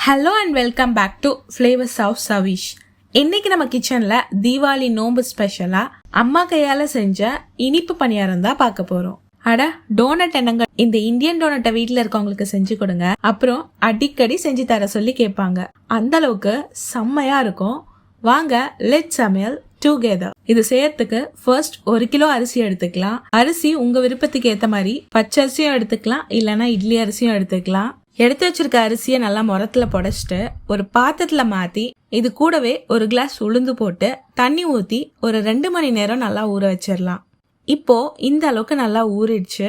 Hello and welcome back to flavours of Savish. இன்னைக்கு நம்ம கிச்சன்ல தீபாவளி நோம்பு ஸ்பெஷலா அம்மா கையால செஞ்ச இனிப்பு பணியாரம் தான் பார்க்க போறோம். அட டோனட் என்னங்க, இந்த இந்தியன் டோனட்டை வீட்டுல இருக்கவங்களுக்கு செஞ்சு கொடுங்க, அப்புறம் அடிக்கடி செஞ்சு தர சொல்லி கேட்பாங்க. அந்த அளவுக்கு செம்மையா இருக்கும். வாங்க லெட் சமையல் டுகெதர். இது செய்யறதுக்கு ஃபர்ஸ்ட் 1 கிலோ அரிசி எடுத்துக்கலாம். அரிசி உங்க விருப்பத்துக்கு ஏத்த மாதிரி பச்சரிசியும் எடுத்துக்கலாம், இல்லைன்னா இட்லி அரிசியும் எடுத்துக்கலாம். எடுத்து வச்சிருக்க அரிசியை நல்லா முரத்துல புடைச்சிட்டு ஒரு பாத்திரத்துல மாத்தி இது கூடவே 1 கிளாஸ் உளுந்து போட்டு தண்ணி ஊத்தி ஒரு 2 மணி நேரம் நல்லா ஊற வச்சிடலாம். இப்போ இந்த அளவுக்கு நல்லா ஊறிடுச்சு.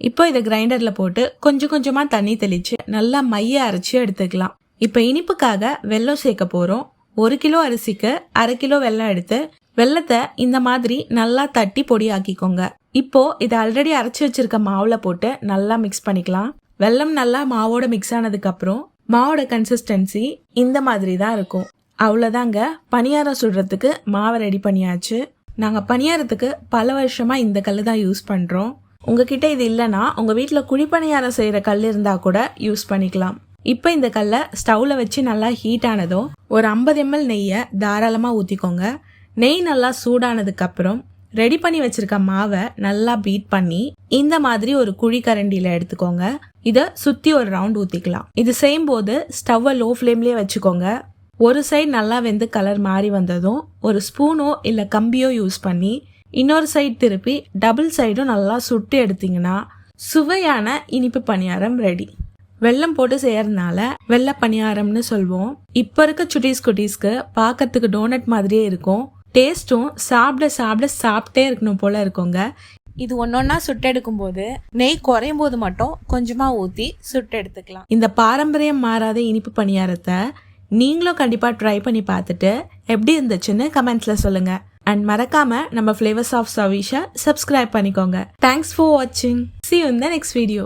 இப்போ இதை கிரைண்டர்ல போட்டு கொஞ்சம் கொஞ்சமா தண்ணி தெளிச்சு நல்லா மைய அரைச்சி எடுத்துக்கலாம். இப்போ இனிப்புக்காக வெல்லம் சேர்க்க போறோம். 1 கிலோ அரிசிக்கு 1/2 கிலோ வெல்லம் எடுத்து வெல்லத்தை இந்த மாதிரி நல்லா தட்டி பொடி ஆக்கிக்கோங்க. இப்போ இதை ஆல்ரெடி அரைச்சி வச்சிருக்க மாவுல போட்டு நல்லா மிக்ஸ் பண்ணிக்கலாம். வெல்லம் நல்லா மாவோட மிக்ஸ் ஆனதுக்கு அப்புறம் மாவோட கன்சிஸ்டன்சி இந்த மாதிரி தான் இருக்கும். அவ்வளோதாங்க, பணியாரம் சுடுறதுக்கு மாவை ரெடி பண்ணியாச்சு. நாங்கள் பணியாரத்துக்கு பல வருஷமா இந்த கல் தான் யூஸ் பண்றோம். உங்ககிட்ட இது இல்லைன்னா உங்க வீட்டில் குழிப்பணியாரம் செய்யற கல் இருந்தா கூட யூஸ் பண்ணிக்கலாம். இப்போ இந்த கல்லை ஸ்டவ்ல வச்சு நல்லா ஹீட் ஆனதும் ஒரு 50 ml நெய்யை தாராளமாக ஊற்றிக்கோங்க. நெய் நல்லா சூடானதுக்கு அப்புறம் ரெடி பண்ணி வச்சிருக்க மாவை நல்லா பீட் பண்ணி இந்த மாதிரி ஒரு குழி கரண்டியில எடுத்துக்கோங்க. இதை சுத்தி ஒரு ரவுண்ட் ஊத்திக்கலாம். இது செய்யும் போது ஸ்டவ்வை லோ ஃப்ளேம்லயே வச்சுக்கோங்க. ஒரு சைடு நல்லா வெந்து கலர் மாறி வந்ததும் ஒரு ஸ்பூனோ இல்ல கம்பியோ யூஸ் பண்ணி இன்னொரு சைடு திருப்பி டபுள் சைடும் நல்லா சுட்டு எடுத்தீங்கன்னா சுவையான இனிப்பு பணியாரம் ரெடி. வெல்லம் போட்டு செய்யறதுனால வெள்ளை பணியாரம்னு சொல்வோம். இப்ப இருக்க சுட்டீஸ் குட்டீஸ்க்கு பார்க்கறதுக்கு டோனட் மாதிரியே இருக்கும். டேஸ்ட்டும் சாப்பிட்டே இருக்கணும் போல இருக்குங்க. இது ஒன்னொன்னா சுட்டெடுக்கும் போது நெய் குறையும் போது மட்டும் கொஞ்சமா ஊத்தி சுட்டு எடுத்துக்கலாம். இந்த பாரம்பரியம் மாறாத இனிப்பு பணியாரத்தை நீங்களும் கண்டிப்பா ட்ரை பண்ணி பார்த்துட்டு எப்படி இருந்துச்சுன்னு கமெண்ட்ஸ்ல சொல்லுங்க. அண்ட் மறக்காம நம்ம ஃப்ளேவர்ஸ் ஆஃப் சவிஷை சப்ஸ்கிரைப் பண்ணிக்கோங்க. தேங்க்ஸ் ஃபார் வாட்சிங். See you in the next video.